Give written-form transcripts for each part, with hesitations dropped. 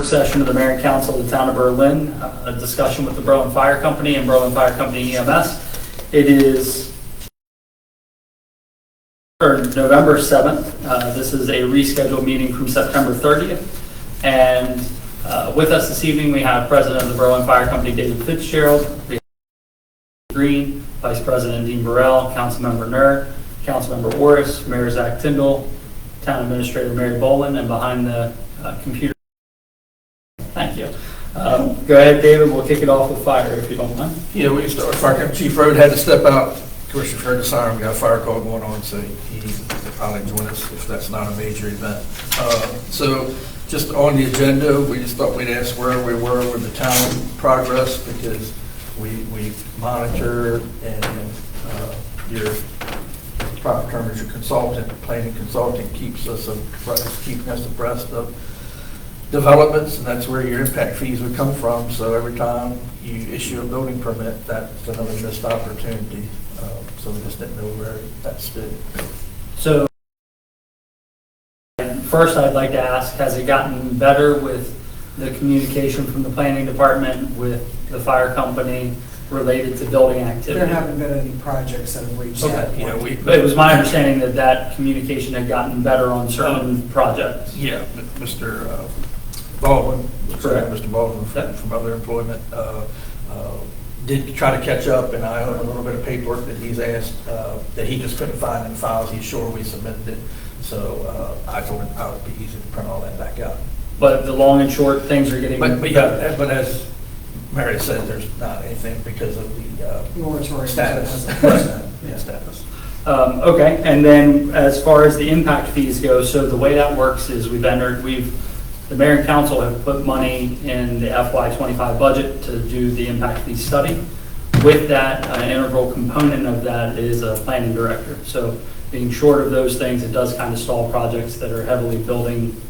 session of the Mayor and Council of the Town of Berlin, a discussion with the Berlin Fire Company and Berlin Fire Company EMS. It is November 7th. This is a rescheduled meeting from September 30th. And with us this evening, we have President of the Berlin Fire Company, David Fitzgerald, Green, Vice President Dean Burrell, Councilmember Nur, Councilmember Orris, Mayor Zach Tyndall, Town Administrator Mary Boland, and behind the computer. Thank you. Go ahead, David. We'll kick it off with fire, if you don't mind. Yeah, we can start with fire. Chief Road had to step out. Of course, you've heard the siren. We got a fire call going on, so he'll probably join us if that's not a major event. So just on the agenda, we just thought we'd ask where we were with the town progress, because we monitor and your proper term is your consultant, planning consultant, keeping us abreast of developments, and that's where your impact fees would come from. So every time you issue a building permit, that's another missed opportunity. So we just didn't know where that stood. So first, I'd like to ask, has it gotten better with the communication from the planning department with the fire company related to building activity? There haven't been any projects that have reached that point. Yeah, But it was my understanding that that communication had gotten better on certain projects. Yeah, Mr. Baldwin, Correct. Mr. Baldwin from other employment, did try to catch up, and I own a little bit of paperwork that he's asked that he just couldn't find in files. He's sure we submitted it, so I told him I would be easy to print all that back out. But the long and short, things are getting But better. yeah, but as Mary said, there's not anything because of the Moratorium. status. Yeah. Status. Okay, and then as far as the impact fees go, so the way that works is the mayor and council have put money in the FY25 budget to do the impact fee study. With that, an integral component of that is a planning director. So being short of those things, it does kind of stall projects that are heavily building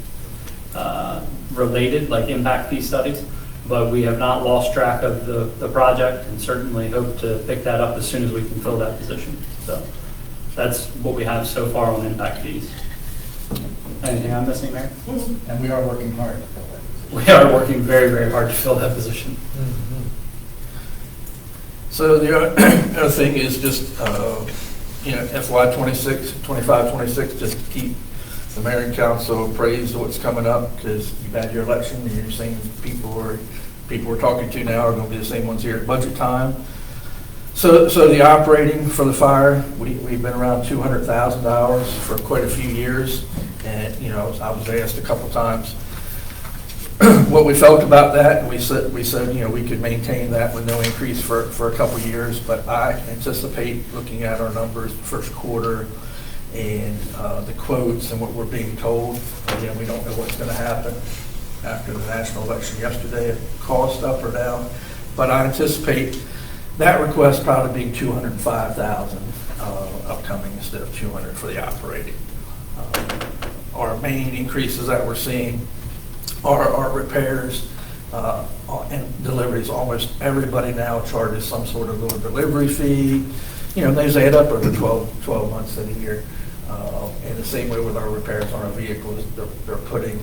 related, like impact fee studies. But we have not lost track of the project, and certainly hope to pick that up as soon as we can fill that position. So that's what we have so far on impact fees. Anything I'm missing, Mayor? And we are working hard to fill that. We are working very, very hard to fill that position. So the other thing is just, FY 25, 26, just to keep the mayor and council appraised of what's coming up, because you've had your election and you're seeing people we're talking to now are going to be the same ones here at budget time. So the operating for the fire, we've been around $200,000 for quite a few years. And, I was asked a couple times what we felt about that. And we said, we could maintain that with no increase for a couple of years. But I anticipate, looking at our numbers first quarter and the quotes and what we're being told, again, we don't know what's going to happen after the national election yesterday, cost up or down. But I anticipate that request probably being $205,000 upcoming instead of $200 for the operating. Our main increases that we're seeing are our repairs and deliveries. Almost everybody now charges some sort of little delivery fee. Those add up over 12 months of the year. And the same way with our repairs on our vehicles, they're putting,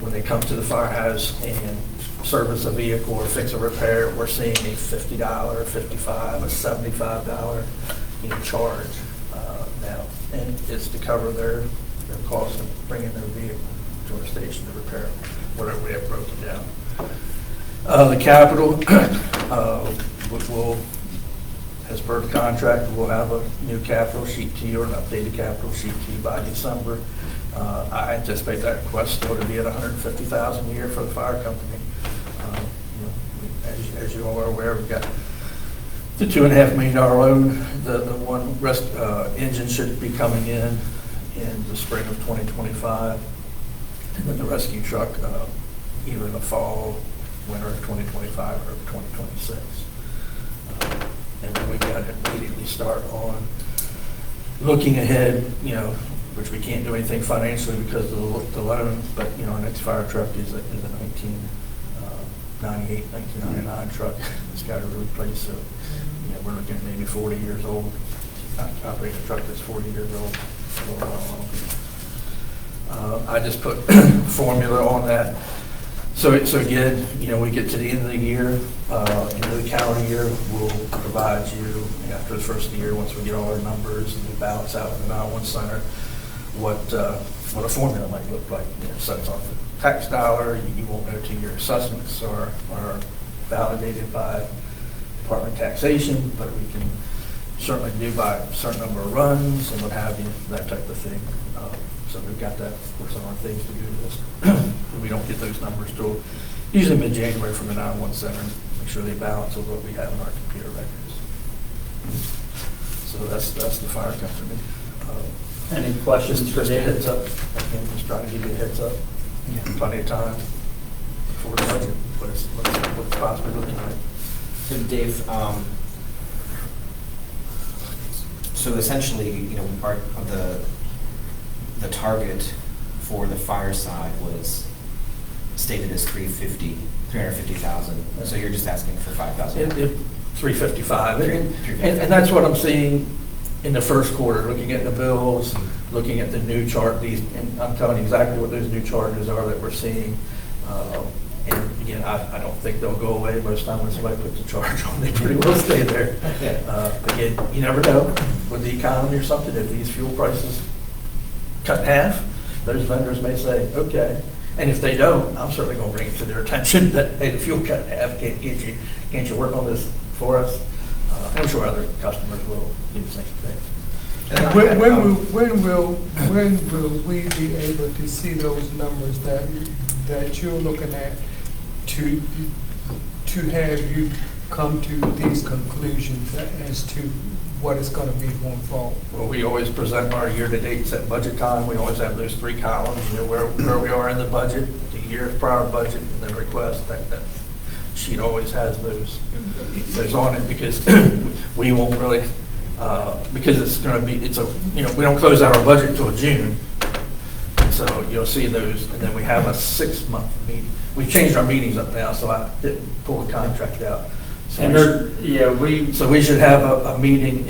when they come to the firehouse and service a vehicle or fix a repair, we're seeing a $50, $55, a $75 charge now, and it's to cover their cost of bringing their vehicle to our station to repair whatever we have broken down. The capital, as per the contract, we'll have a new capital sheet to you or an updated capital sheet to you by December. I anticipate that request still to be at $150,000 a year for the fire company. As you all are aware, we've got the $2.5 million loan. The one engine should be coming in the spring of 2025, and then the rescue truck either in the fall, winter of 2025, or 2026. And then we've got to immediately start on looking ahead, which we can't do anything financially because of the loan, but our next fire truck is a 1998, 1999 truck. It's got to be replaced, so we're looking at maybe 40 years old. Operating a truck that's 40 years old. I just put formula on that So again, we get to the end of the year, end of the calendar year, we'll provide you, after the first of the year, once we get all our numbers and we balance out in the 911 center, what a formula might look like. So it's on the tax dollar, you won't know till your assessments are validated by Department of Taxation, but we can certainly do by a certain number of runs and what have you, that type of thing. So we've got that, of course, on our things to do this. We don't get those numbers till usually mid-January from the 911 center, make sure they balance with what we have in our computer records. So that's the fire company. Any questions for Just a David? heads up, again, just trying to give you a heads up. Plenty of time for the budget, what's possibly looking like. So Dave, so essentially, the target for the fire side was stated as 350,000. So you're just asking for 5,000. 355, and that's what I'm seeing in the first quarter, looking at the bills, looking at the new chart, and I'm telling you exactly what those new charges are that we're seeing. And again, I don't think they'll go away. Most time when somebody puts a charge on, they pretty well stay there. Again, you never know with the economy or something, if these fuel prices cut in half, those vendors may say, okay. And if they don't, I'm certainly going to bring it to their attention that, hey, the fuel cut in half, can't you work on this for us? I'm sure other customers will do the same thing. When will we be able to see those numbers that you're looking at to have you come to these conclusions as to what it's going to be going forward? Well, we always present our year-to-dates at budget time. We always have those three columns, where we are in the budget, the year prior budget, and the request. That sheet always has those on it, because we won't really, because it's going to be, we don't close out our budget until June. So you'll see those, and then we have a 6-month meeting. We've changed our meetings up now, so I didn't pull the contract out. So we should have a meeting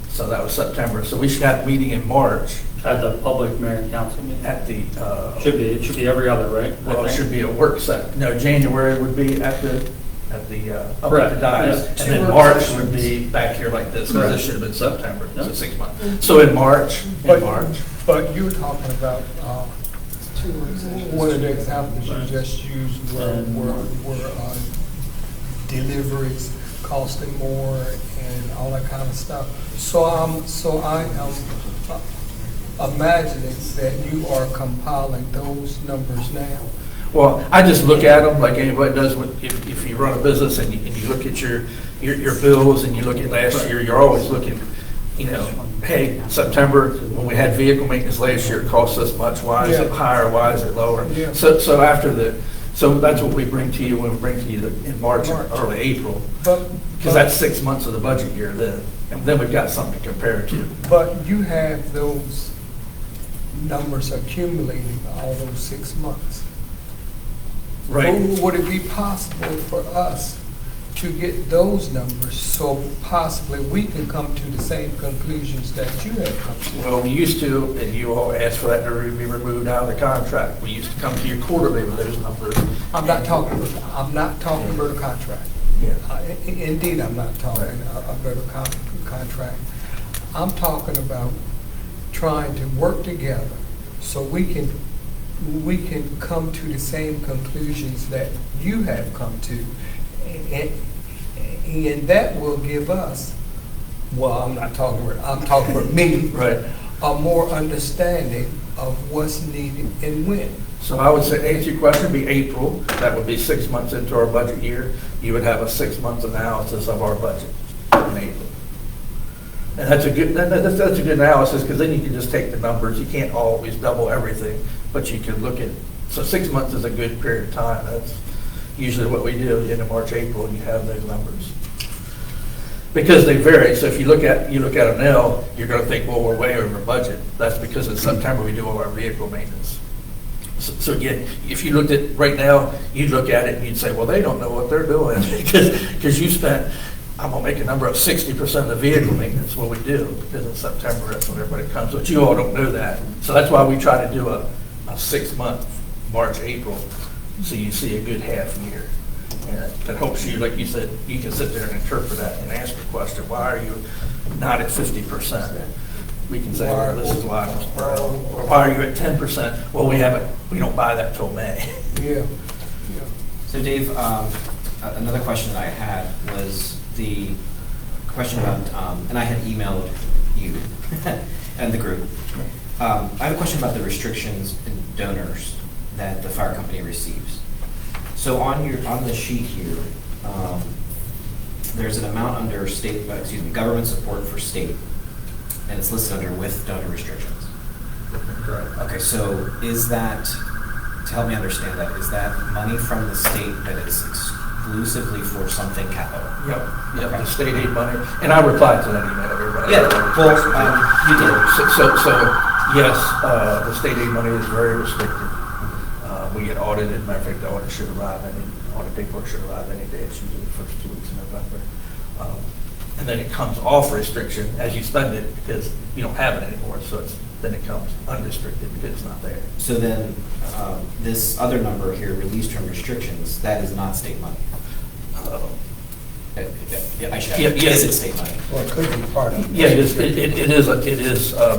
so that was September. So we should have a meeting in March. At the public mayor and council meeting. At the, It should be every other, right? well, it should be a work set. No, January would be up at the Correct. dais. Yeah. And then March would be back here like this, because this should have been September, Yep. so 6 months. So in March, But you were talking about, one of the examples you just used were deliveries costing more and all that kind of stuff. So I am imagining that you are compiling those numbers now. well, I just look at them like anybody does if you run a business and you look at your bills and you look at last year, you're always looking, hey, September, when we had vehicle maintenance last year, it cost us much. Why is it higher? Why is it lower? Yeah. So that's what we bring to you when we bring to you in March or early April, because that's 6 months of the budget year then. And then we've got something to compare it to. But you have those numbers accumulating all those 6 months. Would it be possible for us to get those numbers so possibly we can come to the same conclusions that you have come to? Well, we used to, and you all asked for that to be removed out of the contract. We used to come to you quarterly with those numbers. I'm not talking about a contract. Yeah. Indeed, I'm not talking about a contract. I'm talking about trying to work together so we can come to the same conclusions that you have come to. And that will give us, I'm talking about me, Right. a more understanding of what's needed and when. So I would say, to answer your question, be April. That would be 6 months into our budget year. You would have a 6-month analysis of our budget in April. And that's a good analysis, because then you can just take the numbers. You can't always double everything, but you can look at, so 6 months is a good period of time. That's usually what we do in March, April, you have those numbers. Because they vary, so if you look at them now, you're going to think, well, we're way over budget. That's because in September we do all our vehicle maintenance. So again, if you looked at right now, you'd look at it and you'd say, well, they don't know what they're doing because you spent, I'm going to make a number of 60% of the vehicle maintenance. Well, we do, because in September that's when everybody comes, but you all don't know that. So that's why we try to do a 6-month, March, April, So you see a good half year. And that helps you, like you said, you can sit there and interpret that and ask the question, why are you not at 50%? We can say, well, this is why, or why are you at 10%? Well, we don't buy that till May. Yeah. So Dave, another question that I had was the question about, and I had emailed you and the group. I have a question about the restrictions and donors that the fire company receives. So on the sheet here, there's an amount under government support for state, and it's listed under with donor restrictions. Correct. Okay, so is that, to help me understand that, is that money from the state that is exclusively for something capital? Yep, Okay. the state aid money, and I replied to that email, everybody. Yeah, well, you did. So, yes, the state aid money is very restricted. We get audited, matter of fact, the audit should arrive audit paperwork should arrive any day, it's usually the first 2 weeks in November. And then it comes off restriction as you spend it, because you don't have it anymore, so then it comes unrestricted because it's not there. So then, this other number here, released from restrictions, that is not state money? I should, Yeah, yeah. is it state money? Well, it could be part of it. Yeah, it is,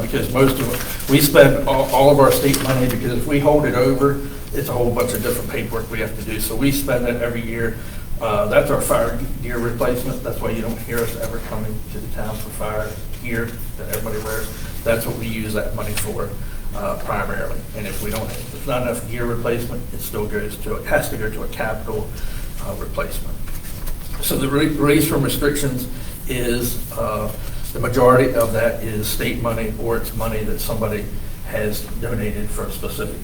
because most of it, we spend all of our state money, because if we hold it over, it's a whole bunch of different paperwork we have to do, so we spend it every year. That's our fire gear replacement, that's why you don't hear us ever coming to the town for fire gear that everybody wears. That's what we use that money for primarily, and if there's not enough gear replacement, it has to go to a capital replacement. So the release from restrictions is, the majority of that is state money, or it's money that somebody has donated for a specific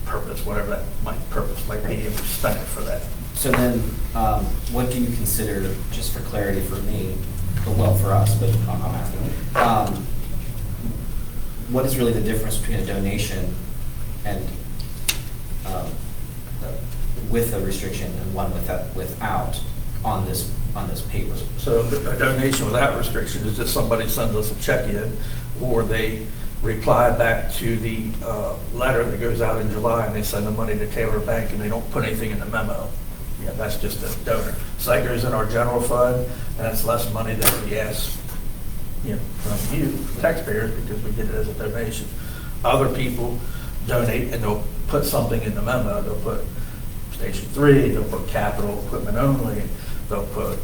purpose, whatever that purpose might be, and we spend it for that. So then, what do you consider, just for clarity for me, well, for us, but I'm asking, what is really the difference between a donation and with a restriction and one without on this paper? So a donation without restriction is just somebody sends us a check in, or they reply back to the letter that goes out in July, and they send the money to Taylor Bank, and they don't put anything in the memo. Yeah, that's just a donor. So that goes in our general fund, and that's less money than we ask, from you, taxpayers, because we get it as a donation. Other people donate, and they'll put something in the memo. They'll put Station 3, they'll put capital equipment only, they'll put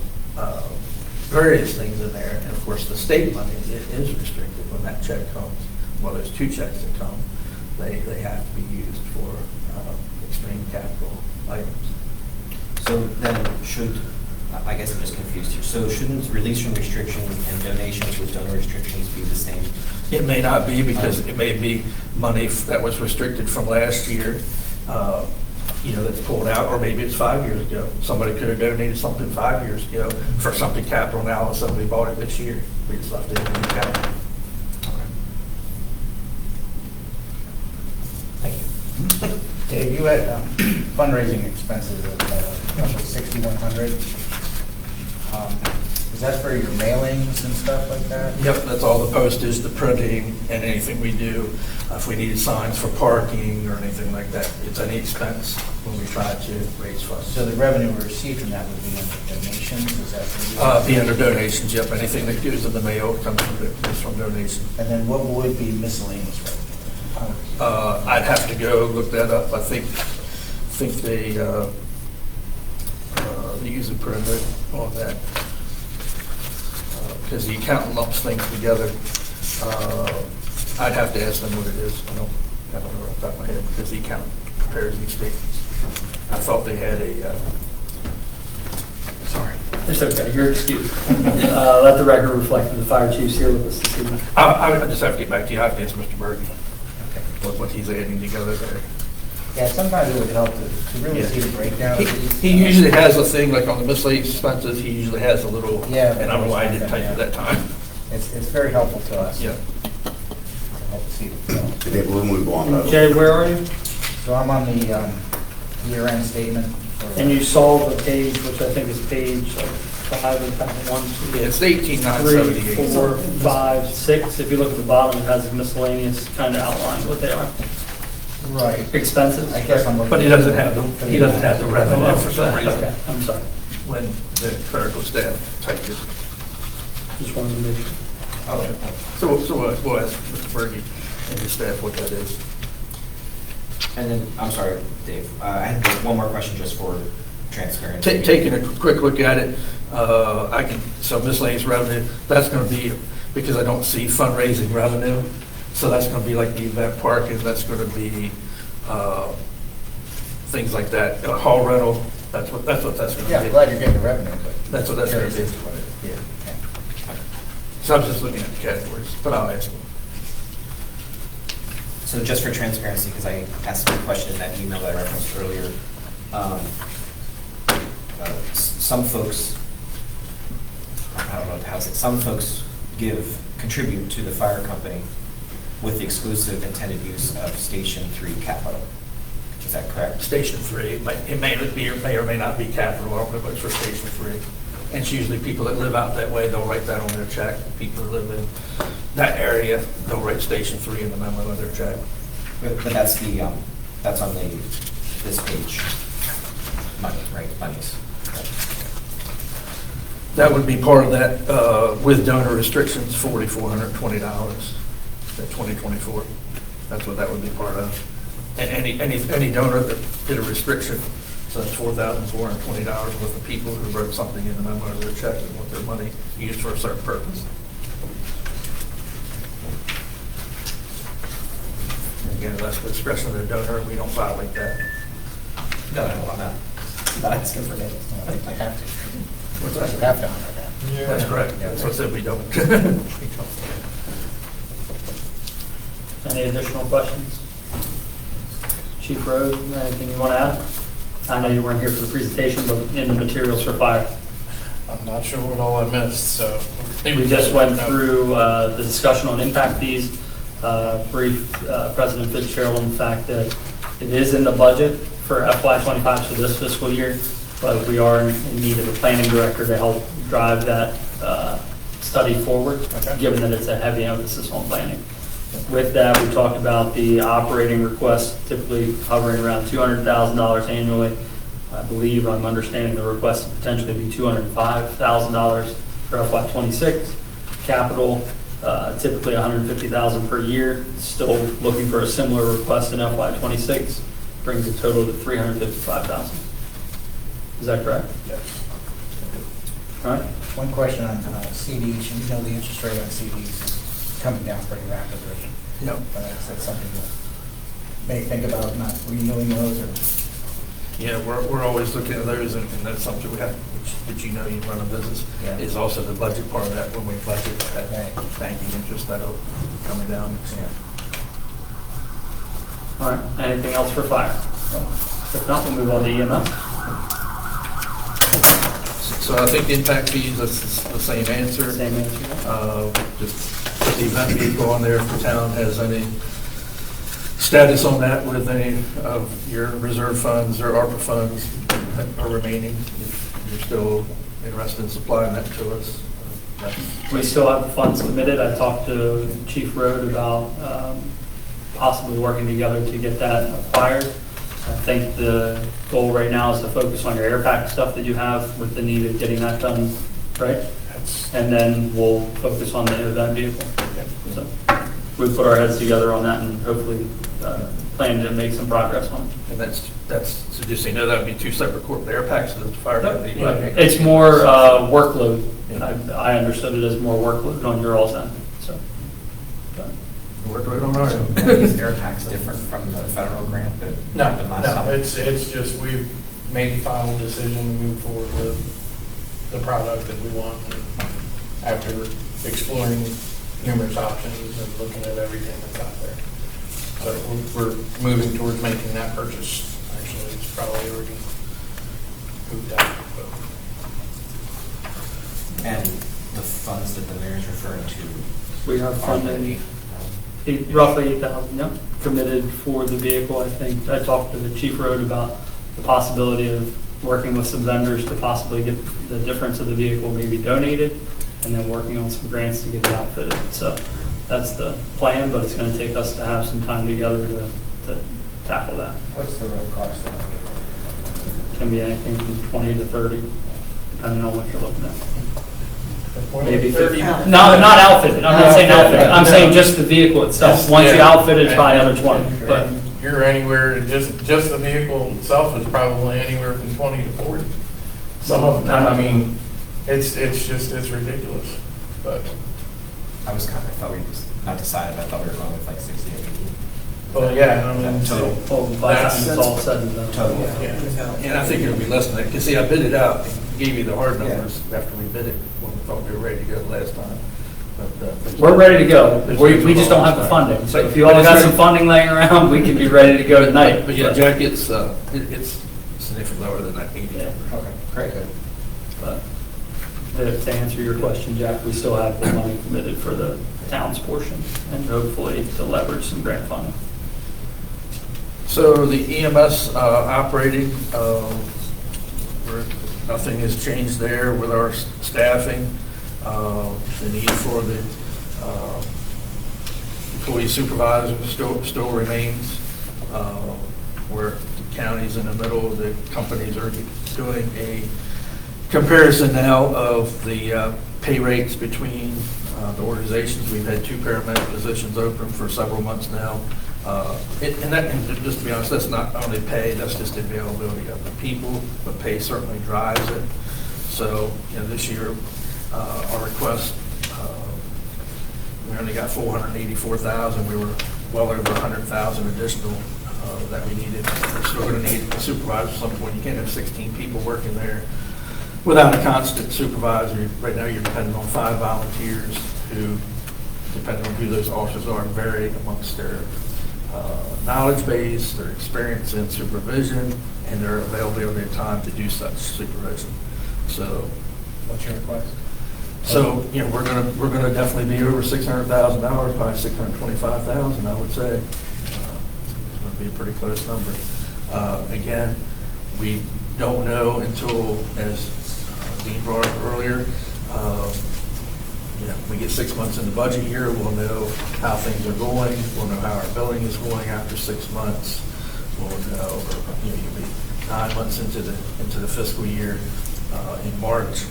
various things in there. And of course, the state money is restricted when that check comes. Well, there's 2 checks that come. They have to be used for extreme capital items. So then I guess I'm just confused here. So shouldn't release from restrictions and donations with donor restrictions be the same? It may not be, because it may be money that was restricted from last year, that's pulled out, or maybe it's 5 years ago. Somebody could have donated something 5 years ago for something capital, now all of a sudden we bought it this year. We just left it in the account. Thank you. Dave, you had fundraising expenses of roughly $6,100. Is that for your mailings and stuff like that? Yep, that's all the postage, the printing, and anything we do. If we needed signs for parking or anything like that, it's any expense when we try to raise funds. So the revenue we received from that would be under donations, is that what you? Be under donations, yep. Anything that goes in the mail comes from donations. And then what would be miscellaneous revenue? I'd have to go look that up. I think they use a printer on that. Because the accountant lumps things together. I'd have to ask them what it is. I don't know off the top of my head, because the accountant prepares these statements. I thought they had sorry. It's okay, you're excused. Let the record reflect that the fire chief's here with us this evening. I just have to get back to you. I have to ask Mr. Bergen what he's adding together there. Yeah, sometimes it would help to really see the breakdown. He usually has a thing, like on the miscellaneous expenses, he usually has a little, Yeah. and I don't know why I didn't type it that time. It's very helpful to us. Yeah. To help see the flow. Dave, we'll move on. Jay, where are you? So I'm on the year-end statement. And you saw the page, which I think is page 5 and 1, 2, Yeah, it's 3, 18,978. 4, 5, 6. If you look at the bottom, it has a miscellaneous kind of outline what they are. Right. expenses? I guess I'm looking. But he doesn't have the revenue for some reason Okay, I'm sorry. when the clerical staff typed it. Just wanted to make sure. So we'll ask Mr. Berge and his staff what that is. And then, I'm sorry, Dave, I had one more question just for transparency. Taking a quick look at it, so miscellaneous revenue, that's going to be, because I don't see fundraising revenue, so that's going to be like the event park, and that's going to be things like that. Hall rental, that's what that's going to be. Yeah, I'm glad you're getting the revenue, but. That's what that's going to be. Yeah. So I'm just looking at the categories, but I'll ask them. So just for transparency, because I asked a question in that email that I referenced earlier, some folks, I don't know how to say it, some folks contribute to the fire company with the exclusive intended use of Station 3 capital. Is that correct? Station 3, it may or may not be capital, I don't know, but it's for Station 3. And it's usually people that live out that way, they'll write that on their check. People that live in that area, they'll write Station 3 in the memo of their check. But that's that's on this page, money, right, monies. That would be part of that, with donor restrictions, $4,420, that 2024. That's what that would be part of. And any donor that did a restriction, so that's $4,420 worth of people who wrote something in the memo of their check and want their money used for a certain purpose. Again, that's the discretion of the donor, we don't violate that. No, I'm not asking for names. I think they have to. What's You that? have to honor that. That's correct, that's what I said, we don't. Any additional questions? Chief Rose, anything you want to add? I know you weren't here for the presentation, but in the materials for fire. I'm not sure what all I missed, so. We just went through the discussion on impact fees, brief President Fitzgerald on the fact that it is in the budget for FY25, so this fiscal year, but we are in need of a planning director to help drive that study forward, given that it's a heavy emphasis on planning. With that, we talked about the operating request typically hovering around $200,000 annually. I believe I'm understanding the request to potentially be $205,000 for FY26. Capital, typically $150,000 per year. Still looking for a similar request in FY26. Brings the total to $355,000. Is that correct? Yes. All right. One question on CDs, you know the interest rate on CDs is coming down pretty rapidly. Yep. Is that something you may think about not renewing those or? Yeah, we're always looking at those, and that's something we have, which you know, you run a business, Yeah. is also the budget part of that, when we budget that Right. banking interest, that'll coming down. Yeah. All right. Anything else for fire? If not, we'll move on to EMS. So I think the impact fees, that's the same answer. Same answer. Just put the event vehicle on there if the town has any status on that with any of your reserve funds or ARPA funds that are remaining. If you're still interested in supplying that to us. We still have the funds committed. I talked to Chief Road about possibly working together to get that acquired. I think the goal right now is to focus on your air pack stuff that you have with the need of getting that done, right? And then we'll focus on the event vehicle. So we put our heads together on that and hopefully plan to make some progress on it. And that's, so just so you know, that would be two separate corporate air packs to the fire company. It's more workload. Yeah. I understood it as more workload on your all's end, so. Work right on our end. Is air tax different from the federal grant that No, happened last summer? it's just, we've made the final decision to move forward with the product that we want. And after exploring numerous options and looking at everything that's out there. So we're moving towards making that purchase. Actually, it's probably already moved out. And the funds that the mayor's referring to We have are funded many. roughly 8,000, yep, committed for the vehicle. I think I talked to the Chief Road about the possibility of working with some vendors to possibly get the difference of the vehicle maybe donated, and then working on some grants to get it outfitted. So that's the plan, but it's going to take us to have some time together to tackle that. What's the road cost on it? Can be anything from 20 to 30, depending on what you're looking at. Maybe Maybe 30. 50. No, not outfitted, I'm not saying outfitted, I'm saying just the vehicle itself. Once you Yeah. outfit it, it's probably another 20, but You're anywhere, just the vehicle itself is probably anywhere from 20 to 40. Some of them, I mean, it's ridiculous, but, I thought we just not decided, I thought we were going with like 60 or 80. well, yeah, I mean. Total. well, by the time it's all said and done. Total. Yeah. And I think it'll be less than that, because see, I bid it out, and gave you the hard numbers after we bid it, when we thought we were ready to go last time. But, We're ready to go, we just don't have the funding, so if you all got some funding laying around, we can be ready to go tonight. But yeah, Jack, it's significantly lower than that 80. Yeah. Okay, great. But to answer your question, Jack, we still have the money committed for the town's portion, and hopefully to leverage some grant funding. So the EMS operating, nothing has changed there with our staffing. The need for the employee supervisor still remains. Where the county's in the middle, the companies are doing a comparison now of the pay rates between the organizations. We've had 2 paramedic positions open for several months now. And just to be honest, that's not only pay, that's just availability of the people, but pay certainly drives it. So, this year, our request, we only got 484,000. We were well over 100,000 additional that we needed. We're still going to need a supervisor at some point. You can't have 16 people working there without a constant supervisor. Right now, you're depending on 5 volunteers who, depending on who those officers are, vary amongst their knowledge base, their experience in supervision, and their availability of time to do such supervision. So, What's your request? so we're gonna definitely be over $600,000, probably $625,000, I would say. It's gonna be a pretty close number. Again, we don't know until, as Dean brought up earlier, we get 6 months in the budget year, we'll know how things are going, we'll know how our billing is going after 6 months. We'll know, you'll be 9 months into the fiscal year in March,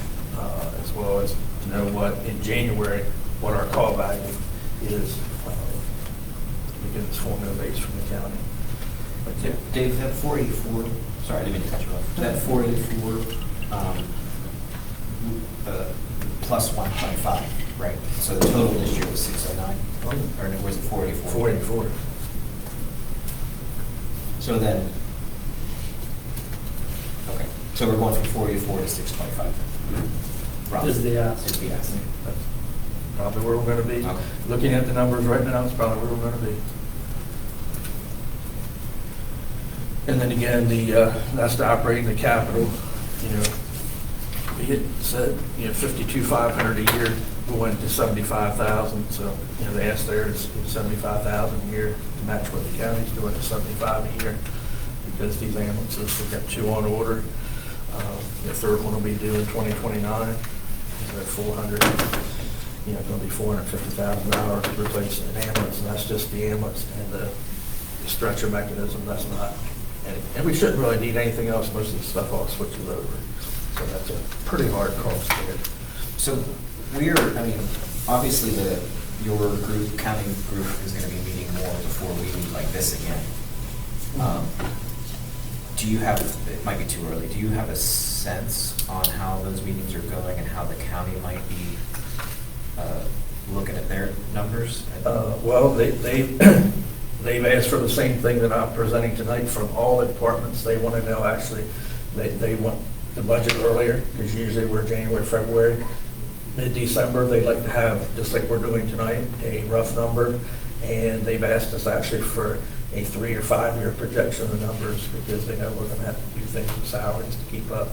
as well as to know what, in January, what our call value is, because it's formula based from the county. But yeah. Dave, that 484, sorry, I didn't mean to cut you off. That 484 plus 125, right? So the total this year was 609, or was it 484? 484. So then, okay, so we're going from 484 to 625. Roughly. Is the ask. Is the ask. That's probably where we're going to be. Okay. Looking at the numbers right now, it's probably where we're going to be. And then again, that's the operating the capital, we had said, 52,500 a year going to 75,000. So, the ask there is 75,000 a year to match what the county's doing at 75 a year, because these ambulances, we've got 2 on order. The third one will be due in 2029. They're 400, going to be $450,000 to replace an ambulance, and that's just the ambulance and the stretcher mechanism. That's not, and we shouldn't really need anything else. Most of the stuff all switches over. So that's a pretty hard cost there. So obviously your group, county group is going to be meeting more before we meet like this again. Do you have, it might be too early, do you have a sense on how those meetings are going and how the county might be looking at their numbers? Well, they've asked for the same thing that I'm presenting tonight from all the departments. They want to know, actually, they want the budget earlier, because usually we're January, February. Mid-December, they'd like to have, just like we're doing tonight, a rough number. And they've asked us actually for a 3 or 5 year projection of the numbers, because they know we're going to have to do things with salaries to keep up.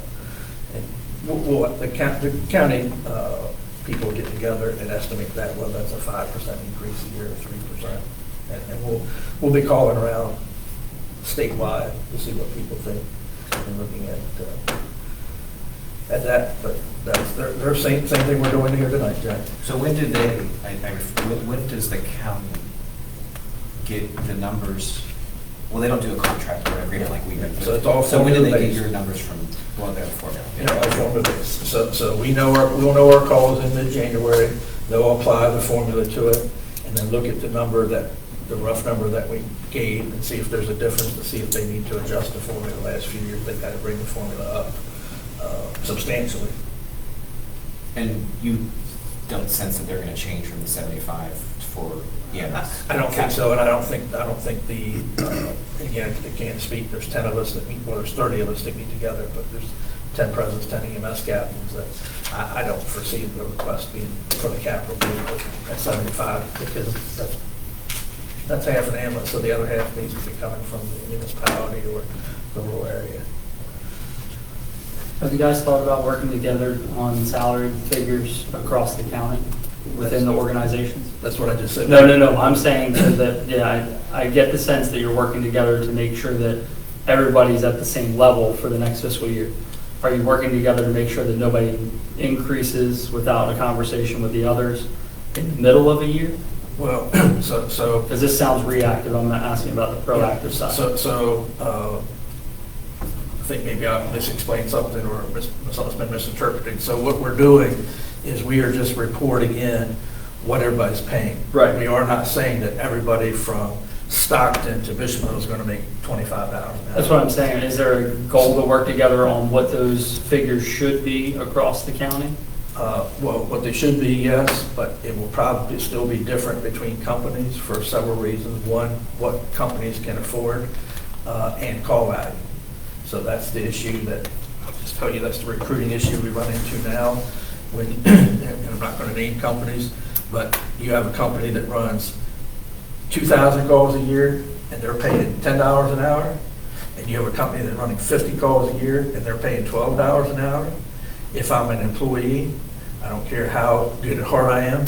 And the county people get together and estimate that, whether that's a 5% increase a year or 3%. And we'll be calling around statewide to see what people think and looking at that. But that's their same thing we're doing here tonight, Jack. So when when does the county get the numbers Well, they don't do a contract or agreement like we do. So it's all So when do they get formula-based. your numbers from, well, their formula? You know, our formula base. So we'll know our calls in mid-January, they'll apply the formula to it, and then look at the rough number that we gave, and see if there's a difference, to see if they need to adjust the formula. The last few years, they've got to bring the formula up substantially. And you don't sense that they're gonna change from the 75 for EMS? I don't think so, and I don't think again, I can't speak, there's 10 of us that meet, well, there's 30 of us that meet together, but there's 10 presidents, 10 EMS captains, that I don't foresee the request being for the capital being at 75, because that's half an ambulance, so the other half needs to be coming from the municipality or the rural area. Have you guys thought about working together on salary figures across the county within the organizations? That's what I just said. No, I'm saying that, yeah, I get the sense that you're working together to make sure that everybody's at the same level for the next fiscal year. Are you working together to make sure that nobody increases without a conversation with the others in the middle of a year? Well, so Because this sounds reactive, I'm not asking about the proactive side. I think maybe I misexplained something or something's been misinterpreted. So what we're doing is we are just reporting in what everybody's paying. Right. We are not saying that everybody from Stockton to Bishop is going to make $25 an hour. That's what I'm saying. Is there a goal to work together on what those figures should be across the county? Well, what they should be, yes, but it will probably still be different between companies for several reasons. One, what companies can afford, and call value. So that's the issue that, I'll just tell you, that's the recruiting issue we run into now. When, and I'm not going to name companies, but you have a company that runs 2,000 calls a year and they're paying $10 an hour, and you have a company that's running 50 calls a year and they're paying $12 an hour. If I'm an employee, I don't care how good at heart I am,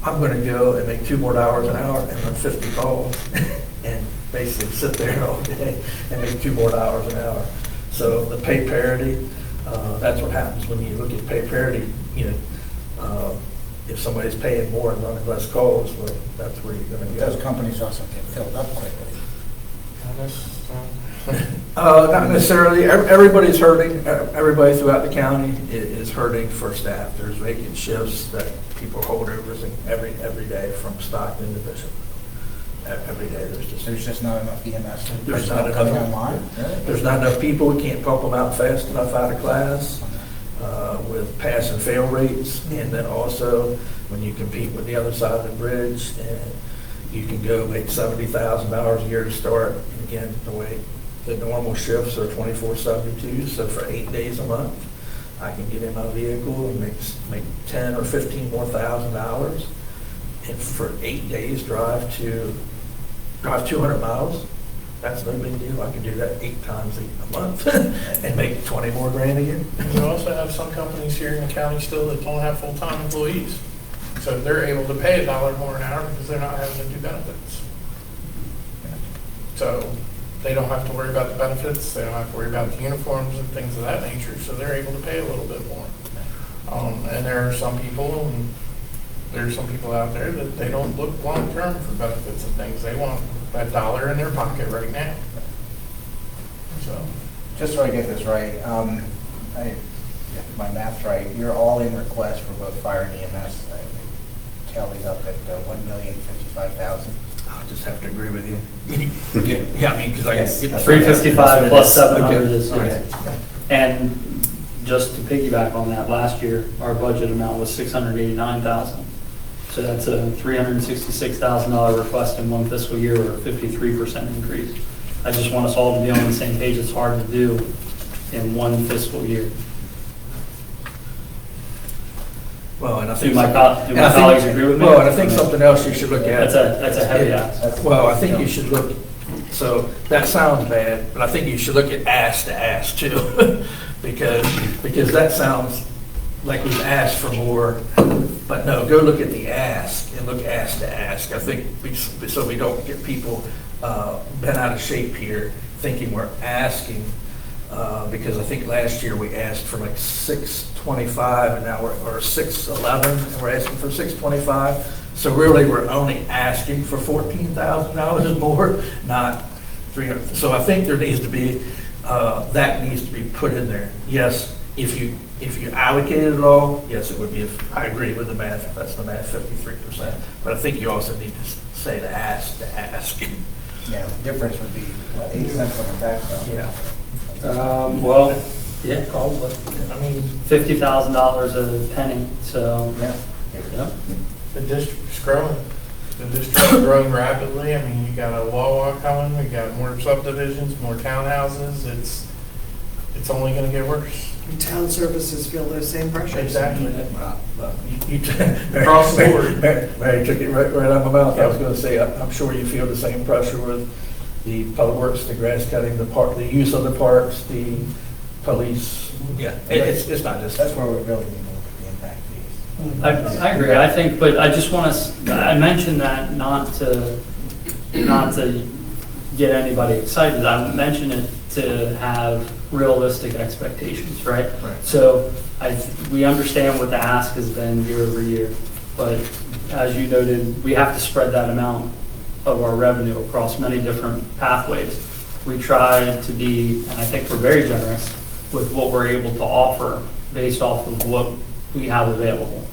I'm going to go and make $2 more an hour and run 50 calls and basically sit there all day and make $2 more an hour. So the pay parity, that's what happens when you look at pay parity. You know, if somebody's paying more and running less calls, well, that's where you're going to Those go. companies also get filled up quickly. Not necessarily. Everybody's hurting. Everybody throughout the county is hurting for staff. There's vacant shifts that people hold overs every day from Stockton to Bishop. Every day There's just not enough EMS. There's not coming enough. online. Really? There's not enough people. We can't pump them out fast enough out of class with pass and fail rates. And then also when you compete with the other side of the bridge, and you can go make $70,000 a year to start. And again, the way the normal shifts are 24/72, so for 8 days a month, I can get in my vehicle and make $10,000 or $15,000 more, and for 8 days drive 200 miles. That's no big deal. I can do that 8 times a month and make 20 more grand a year. We also have some companies here in the county still that don't have full-time employees. So they're able to pay $1 more an hour because they're not having to do benefits. So they don't have to worry about the benefits, they don't have to worry about the uniforms and things of that nature, so they're able to pay a little bit more. And there are some people, and there's some people out there that they don't look long-term for benefits and things. They want that dollar in their pocket right now. So, Just so I get this right, if my math's right, your all-in request for both fire and EMS tallies up at $1,055,000. I'll just have to agree with you. Yeah, I mean, because I Yes. get the 355 plus 700 is, Okay. and just to piggyback on that, last year, our budget amount was $689,000. So that's a $366,000 request in one fiscal year, or a 53% increase. I just want us all to be on the same page. It's hard to do in one fiscal year. Well, and I Do think. my colleagues agree with me? Well, and I think something else you should look at. That's a heavy ask. Well, I think you should look, so that sounds bad, but I think you should look at ask to ask too. Because that sounds like we've asked for more, but no, go look at the ask and look ask to ask. I think so we don't get people bent out of shape here thinking we're asking, because I think last year we asked for like $625 and now or $611 and we're asking for $625. So really we're only asking for $14,000 more, not 300. So I think there needs to be, that needs to be put in there. Yes, if you allocated it all, yes, it would be, I agree with the math, if that's the math, 53%. But I think you also need to say to ask. Yeah, the difference would be, what, 8 cents on the tax bill? Yeah. Well, yeah, Probably. I mean, $50,000 a penny, so, Yeah. yeah. the district's growing. The district's growing rapidly. I mean, you got a Wawa coming, we got more subdivisions, more townhouses. It's only gonna get worse. Town services feel those same pressures. Exactly. Across the board. Mary took it right out of my mouth. I was going to say, I'm sure you feel the same pressure with the public works, the grass cutting, the use of the parks, the police. Yeah, it's not just. That's where we really need to look at the impact fees. I agree, I think, but I just want to, I mentioned that not to get anybody excited. I mentioned it to have realistic expectations, right? Right. So we understand what the ask has been year over year, but as you noted, we have to spread that amount of our revenue across many different pathways. We try to be, and I think we're very generous with what we're able to offer based off of what we have available.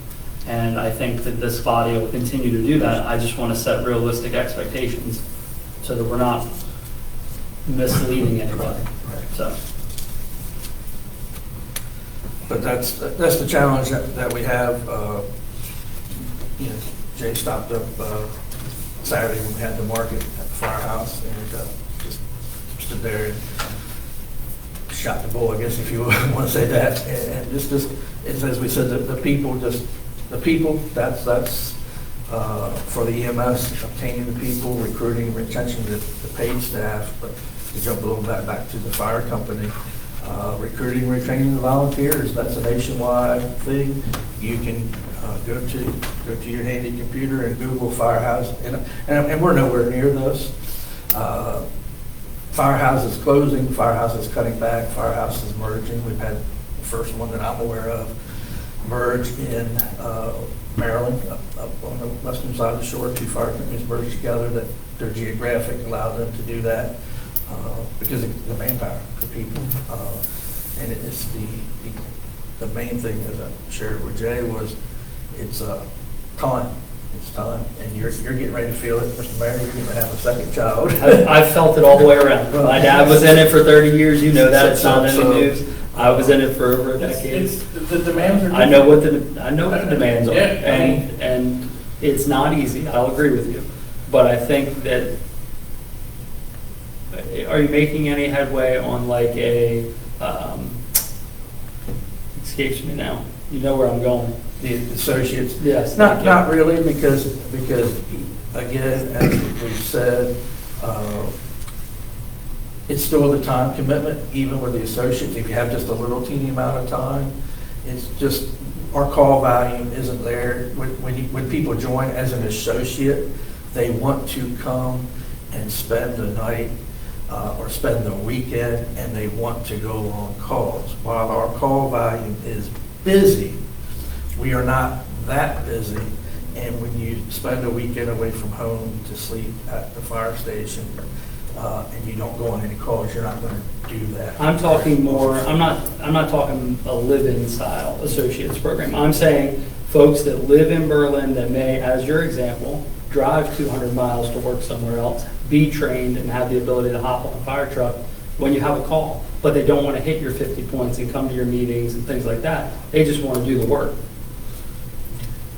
And I think that this body will continue to do that. I just want to set realistic expectations so that we're not misleading anybody. So, But that's the challenge that we have. You know, Jay stopped up Saturday when we had the market at the firehouse and just stood there and shot the bull, I guess, if you want to say that. And just it's, as we said, the people, that's for the EMS, obtaining the people, recruiting, retention, the paid staff. But to jump a little bit back to the fire company, recruiting, retaining the volunteers, that's a nationwide thing. You can go to your handy computer and Google firehouse, and we're nowhere near this. Firehouse is closing, firehouse is cutting back, firehouse is merging. We've had the first one that I'm aware of merge in Maryland, up on the western side of the shore. 2 fire companies merged together, that their geographic allowed them to do that because of the manpower, the people. And it's the main thing, as I shared with Jay, was it's time. It's time, and you're getting ready to feel it, Mr. Mayor. You're going to have a second child. I've felt it all the way around. My dad was in it for 30 years, you know that, it's not any So- news. I was in it for over a decade. The demands are. I know what the demands are, Yeah, I and it's not easy, I'll agree with you. But I think that, are you making any headway on like a, escapes me now, you know where I'm going? The associates. Yes. Not really, because again, as we've said, it's still the time commitment, even with the associates. If you have just a little teeny amount of time, it's just, our call volume isn't there. When people join as an associate, they want to come and spend the night or spend the weekend, and they want to go on calls. While our call volume is busy, we are not that busy. And when you spend a weekend away from home to sleep at the fire station, and you don't go on any calls, you're not going to do that. I'm talking more, I'm not talking a live-in style associates program. I'm saying folks that live in Berlin that may, as your example, drive 200 miles to work somewhere else, be trained and have the ability to hop on a fire truck when you have a call, but they don't want to hit your 50 points and come to your meetings and things like that. They just want to do the work.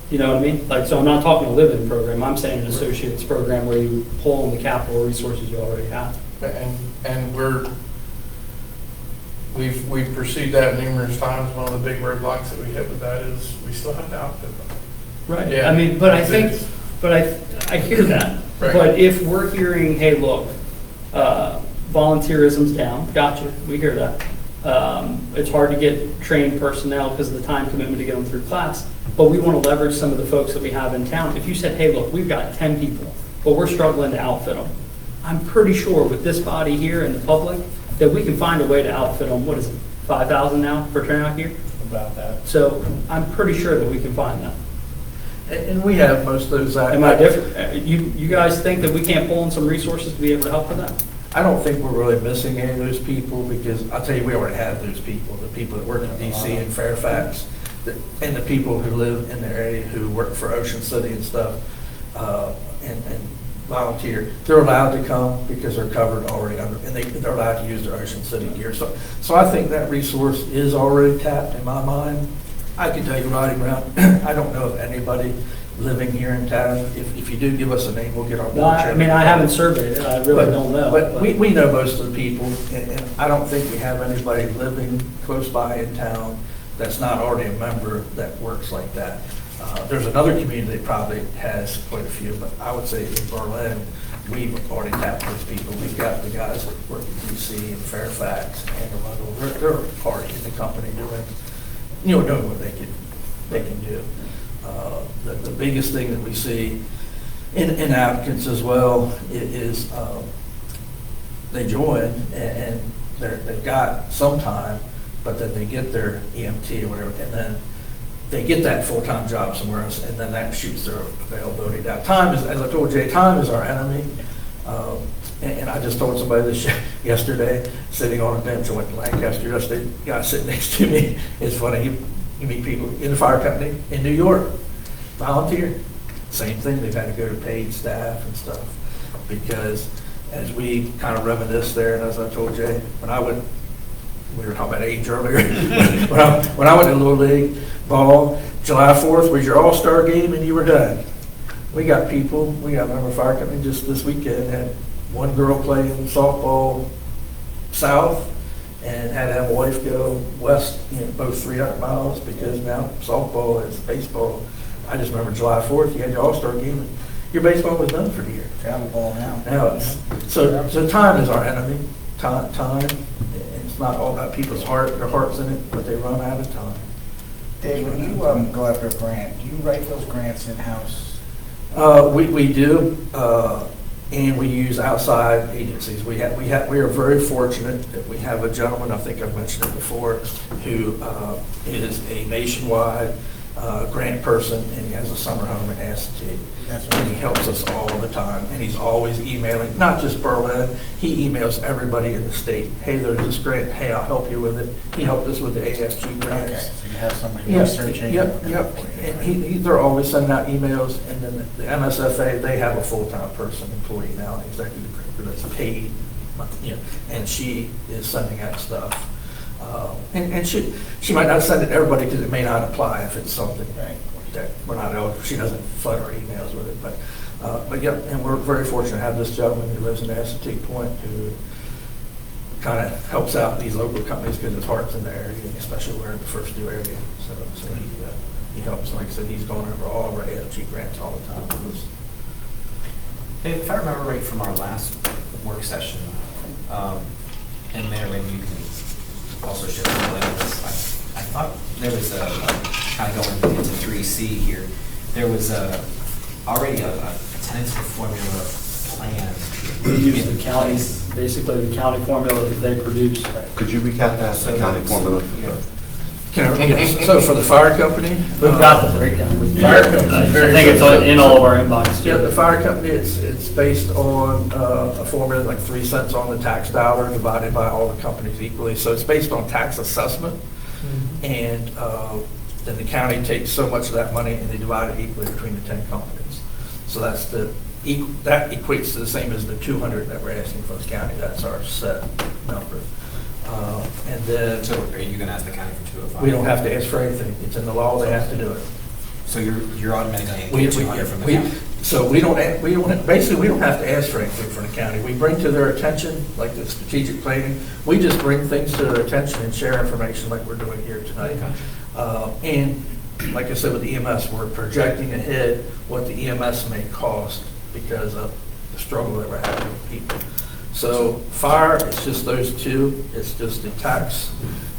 You know what I mean? Like, so I'm not talking a live-in program. I'm saying an associates program where you pull on the capital resources you already have. And we've pursued that numerous times. One of the big roadblocks that we hit with that is we still have to outfit them. Right. Yeah. I mean, but I think, but I hear that. Right. But if we're hearing, hey, look, volunteerism's down, gotcha, we hear that. It's hard to get trained personnel because of the time commitment to get them through class, but we want to leverage some of the folks that we have in town. If you said, hey, look, we've got 10 people, but we're struggling to outfit them, I'm pretty sure with this body here and the public that we can find a way to outfit them. What is it, 5,000 now for turnout gear? About that. So I'm pretty sure that we can find that. And we have most of those. Am I different? You guys think that we can't pull in some resources to be able to help with that? I don't think we're really missing any of those people, because I'll tell you, we already have those people, the people that work in DC and Fairfax, and the people who live in the area who work for Ocean City and stuff, and volunteer. They're allowed to come because they're covered already under, and they're allowed to use their Ocean City gear. So I think that resource is already tapped in my mind. I can tell you riding around, I don't know of anybody living here in town. If you do give us a name, we'll get our. Well, I mean, I haven't surveyed it, I really don't know. But we know most of the people, and I don't think we have anybody living close by in town that's not already a member that works like that. There's another community that probably has quite a few, but I would say in Berlin, we've already tapped those people. We've got the guys that work in DC and Fairfax and Arundel. They're part in the company doing, doing what they can do. The biggest thing that we see in applicants as well is they join and they've got some time, but then they get their EMT or whatever, and then they get that full-time job somewhere else, and then that shoots their availability down. Time is, as I told Jay, time is our enemy. And I just told somebody this yesterday, sitting on a bench, I went to Lancaster yesterday, the guy sitting next to me, it's funny, you meet people in the fire company in New York, volunteer. Same thing, they've had to go to paid staff and stuff, because as we kind of reminisce there, and as I told Jay, we were talking about age earlier, when I went to Little League ball, July 4th was your all-star game and you were done. We got a member of fire company just this weekend, had one girl playing softball south and had to have a wife go west, both 300 miles, because now softball is baseball. I just remember July 4th, you had your all-star game, and your baseball was done for the year. Travel ball now. Now so time is our enemy. Time, and it's not all about people's their hearts in it, but they run out of time. Dave, when you go after a grant, do you write those grants in-house? We do, and we use outside agencies. We are very fortunate that we have a gentleman, I think I've mentioned it before, who is a nationwide grant person, and he has a summer home in Assateague. And he helps us all the time, and he's always emailing, not just Berlin, he emails everybody in the state, hey, there's this grant, hey, I'll help you with it. He helped us with the AFG grants. Okay, so you have somebody Yep, researching. Yep. And they're always sending out emails, and then the MSFA, they have a full-time person, employee now, an executive director that's paid, and she is sending out stuff. And she might not send it to everybody because it may not apply if it's something that we're not eligible. She doesn't flood our emails with it, but yeah, and we're very fortunate to have this gentleman who lives in Assateague Point who kind of helps out these local companies because his heart's in the area, especially we're in the first due area. So he helps. Like I said, he's going over all of our AFG grants all the time with us. Dave, if I remember right from our last work session, and Mayor, maybe you can also share some light on this. I thought there was a, kind of going into 3C here, there was already a tentative formula plan. We use the counties, basically the county formula that they produce. Could you recap that, the county formula? So for the fire company? We've got the breakdown. With the fire company. I think it's in all of our inbox. Yeah, the fire company, it's based on a formula like 3 cents on the tax dollar divided by all the companies equally. So it's based on tax assessment. And then the county takes so much of that money and they divide it equally between the 10 companies. So that equates to the same as the 200 that we're asking for the county. That's our set number. And then. So are you going to ask the county for 205? We don't have to ask for anything. It's in the law, they have to do it. So you're automatically getting 200 from the county? So we don't have to ask for anything from the county. We bring to their attention, like the strategic planning, we just bring things to their attention and share information like we're doing here tonight. And like I said with the EMS, we're projecting ahead what the EMS may cost because of the struggle that we're having with people. So fire, it's just those two. It's just the tax,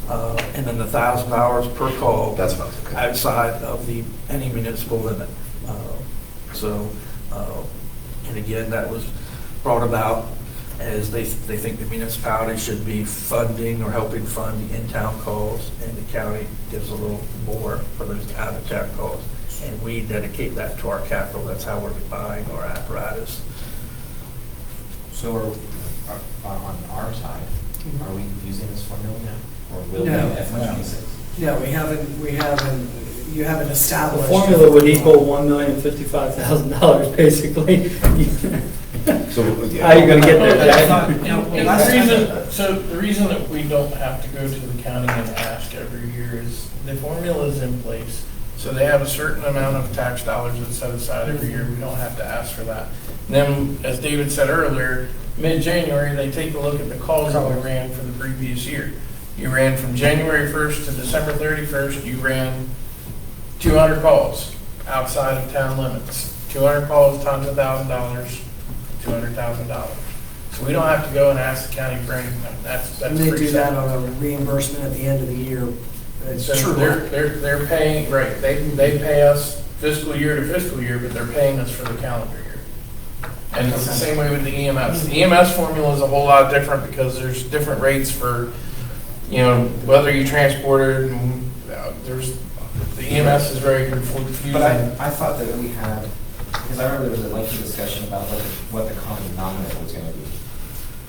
and then the $1,000 per call. That's what I was okay. Outside of any municipal limit. And again, that was brought about as they think the municipality should be funding or helping fund the in-town calls, and the county gives a little more for those out-of-town calls. And we dedicate that to our capital. That's how we're buying our apparatus. So on our side, are we using this formula now? Or will we No. at FY '26? No, you haven't The established. formula would equal $1,055,000, basically. So, How are you gonna get there, I Jack? thought- The reason that we don't have to go to the county and ask every year is the formula is in place. So they have a certain amount of tax dollars that's set aside every year. We don't have to ask for that. Then, as David said earlier, mid-January, they take a look at the calls that we ran for the previous year. You ran from January 1st to December 31st, you ran 200 calls outside of town limits. 200 calls times $1,000, $200,000. So we don't have to go and ask the county for anything. That's And they pretty do that simple. on a reimbursement at the end of the year. It's So true. they're paying, right, they pay us fiscal year to fiscal year, but they're paying us for the calendar year. And it's the same way with the EMS. The EMS formula is a whole lot different because there's different rates for, whether you transport it, and the EMS is very confusing. But I thought that we had, because I remember there was a lengthy discussion about what the common denominator was gonna be.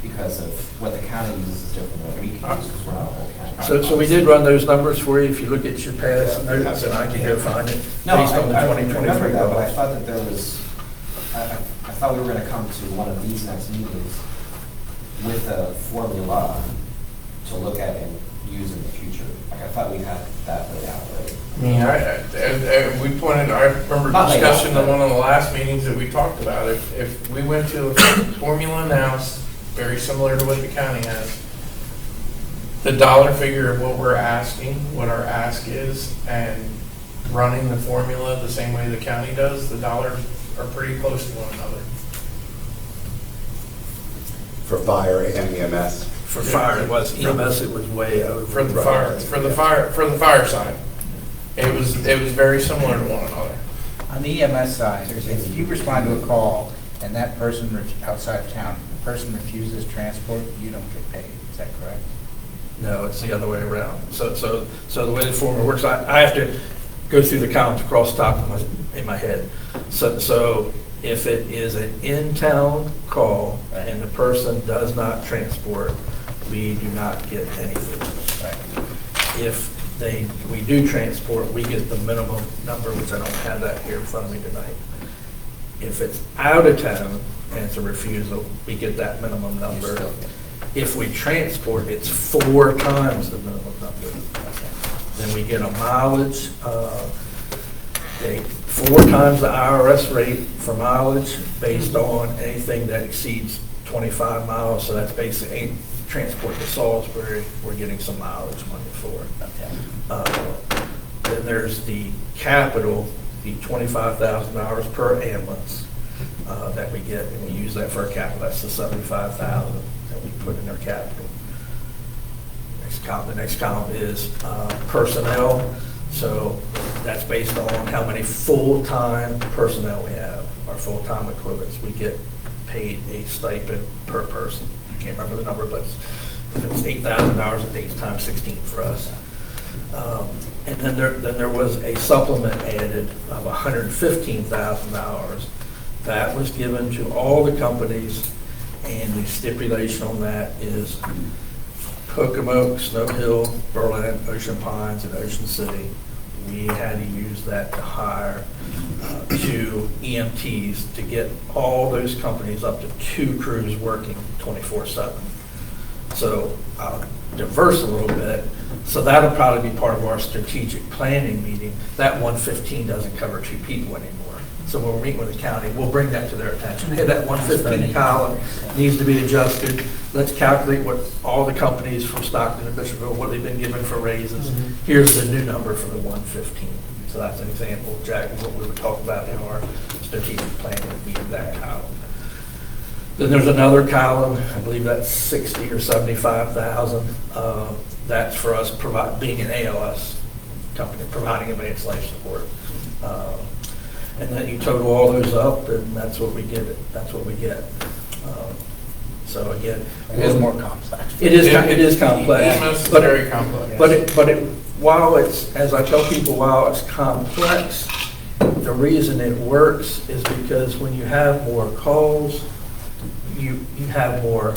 Because of what the county uses is different than what we can use, because we're not a whole county. So we did run those numbers for you. If you look at your past notes, and I can go find it No, based on the I 2023. remember that, but I thought that there was, I thought we were gonna come to one of these next meetings with a formula to look at and use in the future. Like, I thought we had that laid out already. I remember Not laid out, discussing in but- one of the last meetings that we talked about, if we went to a formula now, very similar to what the county has, the dollar figure of what we're asking, what our ask is, and running the formula the same way the county does, the dollars are pretty close to one another. for fire and EMS. For fire, it was EMS, it was way over. For the fire side. It was very similar to one another. On the EMS side, if you respond to a call and that person outside of town, the person refuses transport, you don't get paid. Is that correct? No, it's the other way around. So the way the formula works, I have to go through the columns across the top in my head. So if it is an in-town call and the person does not transport, we do not get anything. Right. If we do transport, we get the minimum number, which I don't have that here in front of me tonight. If it's out of town and it's a refusal, we get that minimum number. If we transport, it's 4 times the minimum number. Then we get a mileage, 4 times the IRS rate for mileage based on anything that exceeds 25 miles. So that's basically transport to Salisbury, we're getting some mileage money for. Then there's the capital, the $25,000 per ambulance that we get, and we use that for our capital. That's the $75,000 that we put in our capital. The next column is personnel. So that's based on how many full-time personnel we have, our full-time equivalents. We get paid a stipend per person. I can't remember the number, but if it's $8,000 a day, it's times 16 for us. And then there was a supplement added of $115,000. That was given to all the companies, and the stipulation on that is Pocomoke, Snow Hill, Berlin, Ocean Pines, and Ocean City. We had to use that to hire 2 EMTs to get all those companies up to 2 crews working 24/7. So I'll diverse a little bit. So that'll probably be part of our strategic planning meeting. That 115 doesn't cover 2 people anymore. So when we're meeting with the county, we'll bring that to their attention. Hey, that 115 column needs to be adjusted. Let's calculate what all the companies from Stockton and Bishopville, what they've been given for raises. Here's the new number for the 115. So that's an example, Jack, of what we would talk about in our strategic planning meeting, that column. Then there's another column, I believe that's 60 or 75,000. That's for us being an ALS company, providing advanced life support. And then you total all those up, and that's what we get. So again, It is more complex. It is complex. EMS is but- very complex. While it's, as I tell people, while it's complex, the reason it works is because when you have more calls, you have more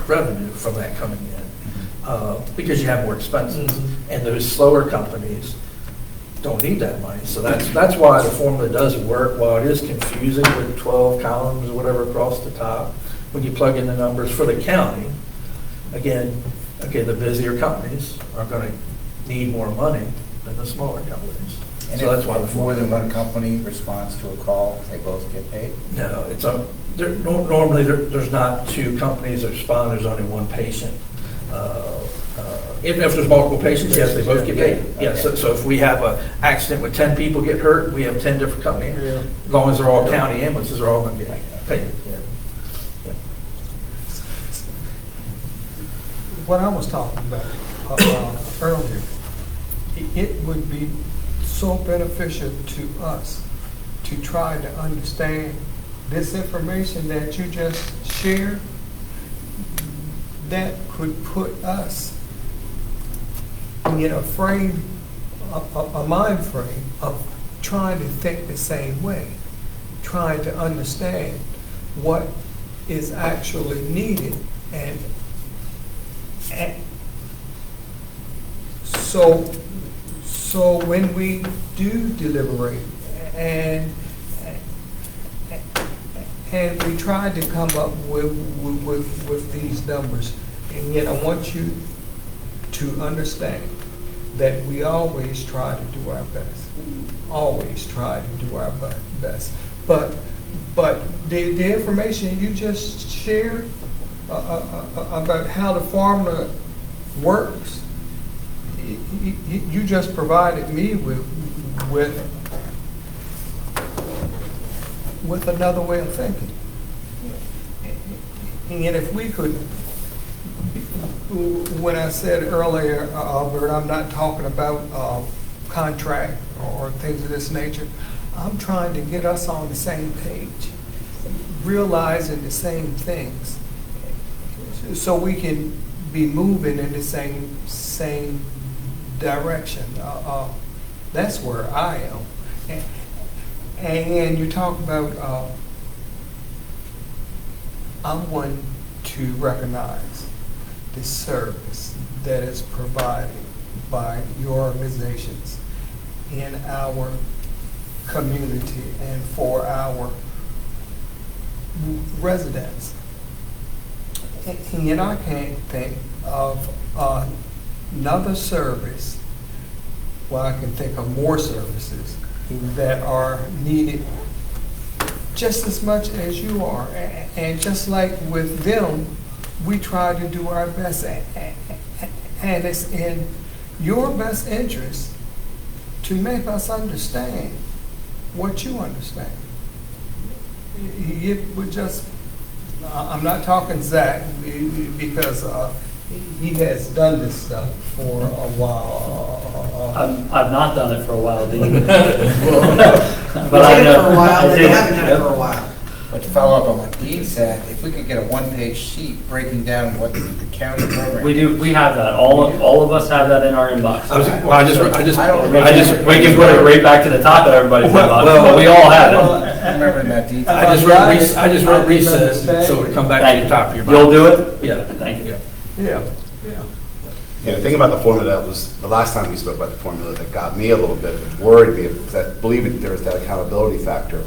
revenue from that coming in, because you have more expenses. And those slower companies don't need that money. So that's why the formula does work. While it is confusing with 12 columns or whatever across the top, when you plug in the numbers for the county, again, okay, the busier companies are going to need more money than the smaller companies. And So that's why the if more than formula. one company responds to a call, they both get paid? No, normally there's not two companies that respond, there's only one patient. If there's multiple patients, yes, they both get paid. Yeah, so if we have an accident with 10 people get hurt, we have 10 different companies. Yeah. As long as they're all county ambulances, they're all going to get paid. What I was talking about earlier, it would be so beneficial to us to try to understand this information that you just shared. That could put us in a frame, a mind frame of trying to think the same way, trying to understand what is actually needed, and so when we do deliberate and we try to come up with these numbers, and yet I want you to understand that we always try to do our best. Always try to do our best. But the information you just shared about how the formula works, you just provided me with another way of thinking. And if we could, when I said earlier, Albert, I'm not talking about contract or things of this nature. I'm trying to get us on the same page, realizing the same things, so we can be moving in the same direction. That's where I am. And you talk about, I'm one to recognize the service that is provided by your organizations in our community and for our residents. And I can't think of another service, well, I can think of more services that are needed just as much as you are. And just like with them, we try to do our best. And it's in your best interest to make us understand what you understand. It would just, I'm not talking Zach, because he has done this stuff for a while. I've not done it for a while, Dean. But I did it know- for a while, I but did. you haven't done it for a Yep. while. But to follow up on what Dean said, if we could get a one-page sheet breaking down what the county program. We have that. All of us have that in our inbox. We can put it right back to the top of everybody's inbox, but we all have it. I remember that detail. I just wrote recess, so it'll come back to Thank the top of your you. mind. You'll do it? Yeah. Thank you. Yeah. Yeah, the thing about the formula, that was, the last time we spoke about the formula, that got me a little bit worried, because I believe there was that accountability factor,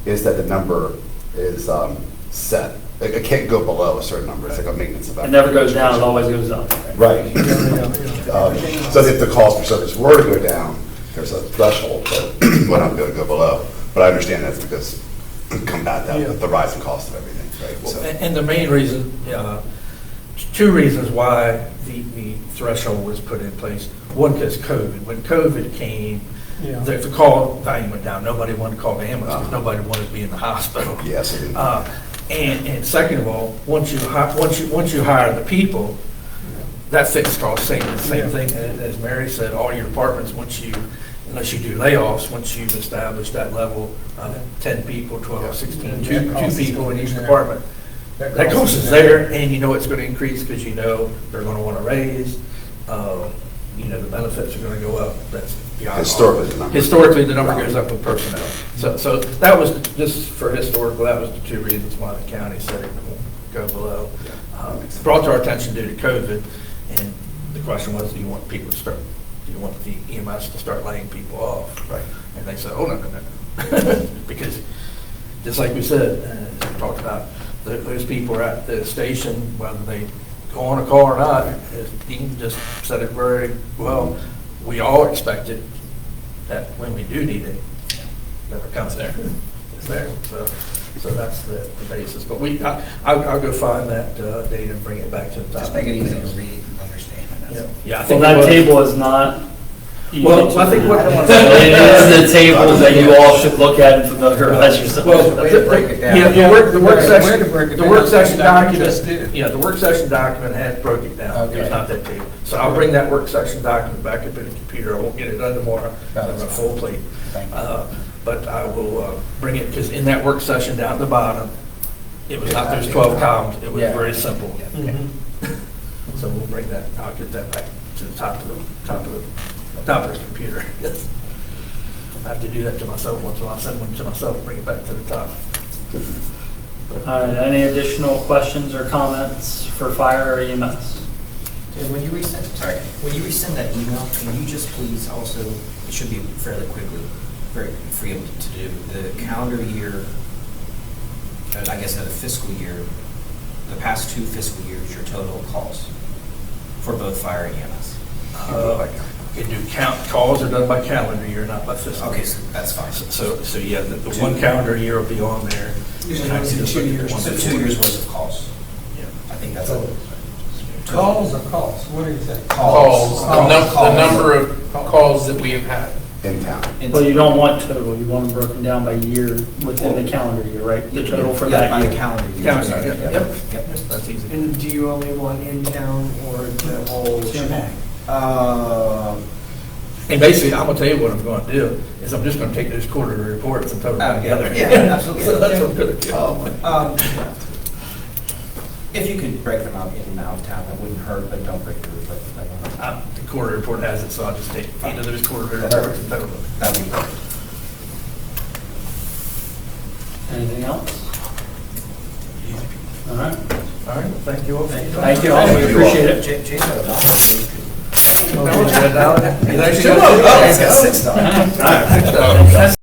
is that the number is set. It can't go below a certain number, it's like a maintenance of. It never goes down, it always goes up. Right. So if the cost per service were to go down, there's a threshold, but we're not going to go below. But I understand that's because combat that with the rising cost of everything, right? So- And the main reason, two reasons why the threshold was put in place. One, because COVID. When COVID came, Yeah. the call volume went down. Nobody wanted to call the ambulance because nobody wanted to be in the hospital. Yes, it is. And second of all, once you hire the people, that fixed cost, same thing as Mary said, all your departments, unless you do layoffs, once you've established that level, 10 people, 12, 16, two people in each department, that cost is there, and you know it's going to increase because you know they're going to want to raise, the benefits are going to go up. That's beyond Historically, the number. Historically, the number goes up with personnel. So that was, just for historical, that was the two reasons why the county said it won't go below. brought to our attention due to COVID, and the question was, do you want people to start, do you want the EMS to start laying people off? Right. And they said, oh, no. Because, just like we said, talked about, those people are at the station, whether they go on a call or not, as Dean just said it very well, we all expected that when we do need it, that it comes there. It's there, so that's the basis. But I'll go find that data and bring it back to the top. Just make it easy to read and understand. Yeah, I Well, think that it was- table is not. easy Well, to I think what I read. want to say- It is the table that you all should look at and familiarize yourself Well, with. way to break it down. Yeah, the work Way session, to break it the down. work session Like you just document, did. yeah, the work session document had broke it down. It was Okay. not that table. So I'll bring that work session document back up in the computer. I won't get it done tomorrow. I have a full plate. Thank you. But I will bring it, because in that work session down at the bottom, it was not those 12 columns. It was Yeah. very simple. Mhm. So we'll bring that, I'll get that back to the top of the computer. Yes. I have to do that to myself once in a while. I'll send one to myself, bring it back to the top. All right, any additional questions or comments for fire or EMS? And when you resend that email, can you just please also, it should be fairly quickly, very free to do, the calendar year, and I guess the fiscal year, the past 2 fiscal years, your total calls for both fire and EMS. Can do calls are done by calendar year, not by fiscal. Okay, so that's fine. So yeah, the one calendar year will be on there. Usually And I it's can just 2 look at the years. one So before. 2 years worth of calls. Yeah. I think that's all. Calls or costs? What do you think? Calls, the number of calls that we have had. In town. Well, you don't want total, you want them broken down by year within the calendar year, right? The total for Yeah, that by the year. calendar year. Calendar, yep. Yep. That's easy. And do you only want in town or the whole shebang? And basically, I'm gonna tell you what I'm gonna do, is I'm just gonna take those quarterly reports and throw them together. Yeah, absolutely. So that's what I'm gonna do. If you could break them out in and out of town, that wouldn't hurt, but don't break the report. The quarterly report has it, so I'll just take each of those quarterly reports and throw them. That'd be perfect. Anything else? All right. All right, thank you all. Thank you all, we appreciate it. Jason got a dollar, so you could. No, it's got $1. He's actually Oh, he's got $6. got $6.